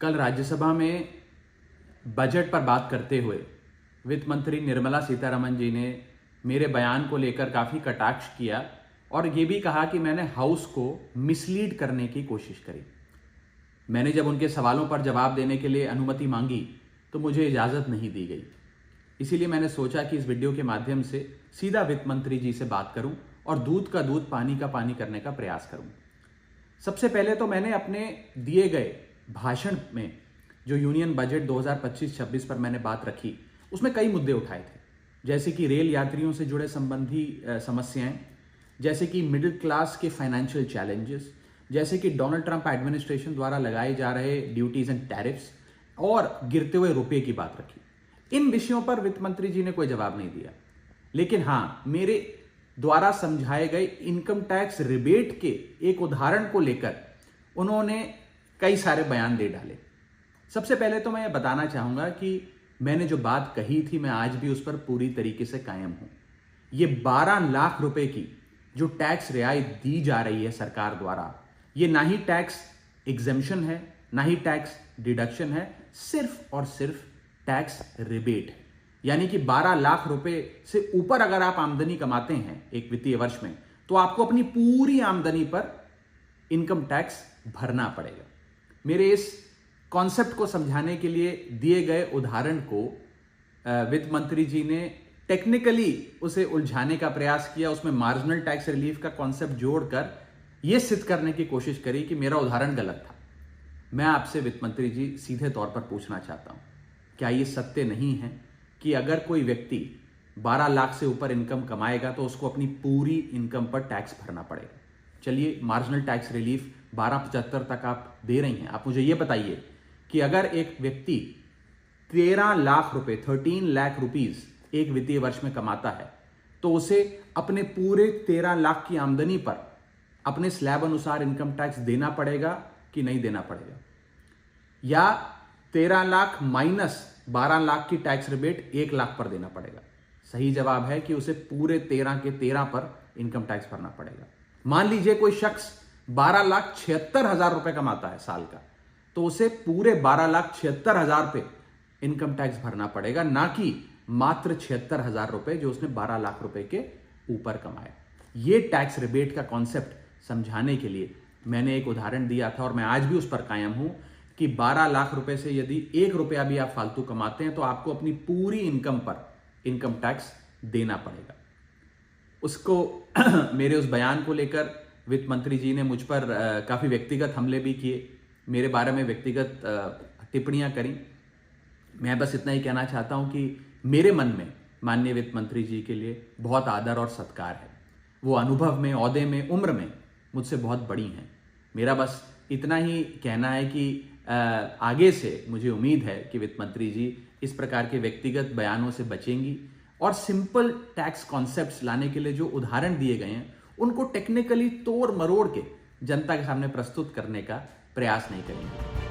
कल राज्यसभा में बजट पर बात करते हुए वित्त मंत्री निर्मला सीतारमण जी ने मेरे बयान को लेकर काफ़ी कटाक्ष किया और ये भी कहा कि मैंने हाउस को मिसलीड करने की कोशिश करी। मैंने जब उनके सवालों पर जवाब देने के लिए अनुमति मांगी तो मुझे इजाज़त नहीं दी गई। इसीलिए मैंने सोचा कि इस वीडियो के माध्यम से सीधा वित्त मंत्री जी से बात करूं और दूध का दूध पानी का पानी करने का प्रयास करूं। सबसे पहले तो मैंने अपने दिए गए भाषण में जो यूनियन बजट 2025-26 पर मैंने बात रखी उसमें कई मुद्दे उठाए थे, जैसे कि रेल यात्रियों से जुड़े संबंधी समस्याएं, जैसे कि मिडिल क्लास के फाइनेंशियल चैलेंजेस, जैसे कि डोनाल्ड ट्रंप एडमिनिस्ट्रेशन द्वारा लगाए जा रहे ड्यूटीज एंड टैरिफ्स और गिरते हुए रुपये की बात रखी। इन विषयों पर वित्त मंत्री जी ने कोई जवाब नहीं दिया, लेकिन हाँ, मेरे द्वारा समझाए गए इनकम टैक्स रिबेट के एक उदाहरण को लेकर उन्होंने कई सारे बयान दे डाले। सबसे पहले तो मैं ये बताना चाहूंगा कि मैंने जो बात कही थी मैं आज भी उस पर पूरी तरीके से कायम हूं। ये 12 लाख रुपए की जो टैक्स रियायत दी जा रही है सरकार द्वारा, ये ना ही टैक्स एग्जेम्पशन है, ना ही टैक्स डिडक्शन है, सिर्फ और सिर्फ टैक्स रिबेट है। यानी कि 12 लाख रुपए से ऊपर अगर आप आमदनी कमाते हैं एक वित्तीय वर्ष में, तो आपको अपनी पूरी आमदनी पर इनकम टैक्स भरना पड़ेगा। मेरे इस कॉन्सेप्ट को समझाने के लिए दिए गए उदाहरण को वित्त मंत्री जी ने टेक्निकली उसे उलझाने का प्रयास किया, उसमें मार्जिनल टैक्स रिलीफ का कॉन्सेप्ट जोड़कर यह सिद्ध करने की कोशिश करी कि मेरा उदाहरण गलत था। मैं आपसे वित्त मंत्री जी सीधे तौर पर पूछना चाहता हूं, क्या यह सत्य नहीं है कि अगर कोई व्यक्ति 12 लाख से ऊपर इनकम कमाएगा तो उसको अपनी पूरी इनकम पर टैक्स भरना पड़ेगा? चलिए, मार्जिनल टैक्स रिलीफ 1275 तक आप दे रही हैं। आप मुझे यह बताइए कि अगर एक व्यक्ति 13 लाख रुपए 13 लाख रुपीज एक वित्तीय वर्ष में कमाता है तो उसे अपने पूरे 13 लाख की आमदनी पर अपने स्लैब अनुसार इनकम टैक्स देना पड़ेगा कि नहीं देना पड़ेगा? या 13 लाख माइनस 12 लाख की टैक्स रिबेट 1 लाख पर देना पड़ेगा? सही जवाब है कि उसे पूरे 13 के 13 पर इनकम टैक्स भरना पड़ेगा। मान लीजिए कोई शख्स 12,76,000 रुपए कमाता है साल का, तो उसे पूरे 12,76,000 पे इनकम टैक्स भरना पड़ेगा, ना कि मात्र 76,000 रुपए जो उसने 12 लाख रुपए के ऊपर कमाया। ये टैक्स रिबेट का कॉन्सेप्ट समझाने के लिए मैंने एक उदाहरण दिया था और मैं आज भी उस पर कायम हूं कि 12 लाख रुपए से यदि 1 रुपया भी आप फालतू कमाते हैं तो आपको अपनी पूरी इनकम पर इनकम टैक्स देना पड़ेगा। उसको मेरे उस बयान को लेकर वित्त मंत्री जी ने मुझ पर काफी व्यक्तिगत हमले भी किए, मेरे बारे में व्यक्तिगत टिप्पणियां करी। मैं बस इतना ही कहना चाहता हूं कि मेरे मन में माननीय वित्त मंत्री जी के लिए बहुत आदर और सत्कार है। वो अनुभव में, ओहदे में, उम्र में मुझसे बहुत बड़ी हैं। मेरा बस इतना ही कहना है कि आगे से मुझे उम्मीद है कि वित्त मंत्री जी इस प्रकार के व्यक्तिगत बयानों से बचेंगी और सिंपल टैक्स कॉन्सेप्ट्स लाने के लिए जो उदाहरण दिए गए हैं उनको टेक्निकली तोड़ मरोड़ के जनता के सामने प्रस्तुत करने का प्रयास नहीं करेंगे।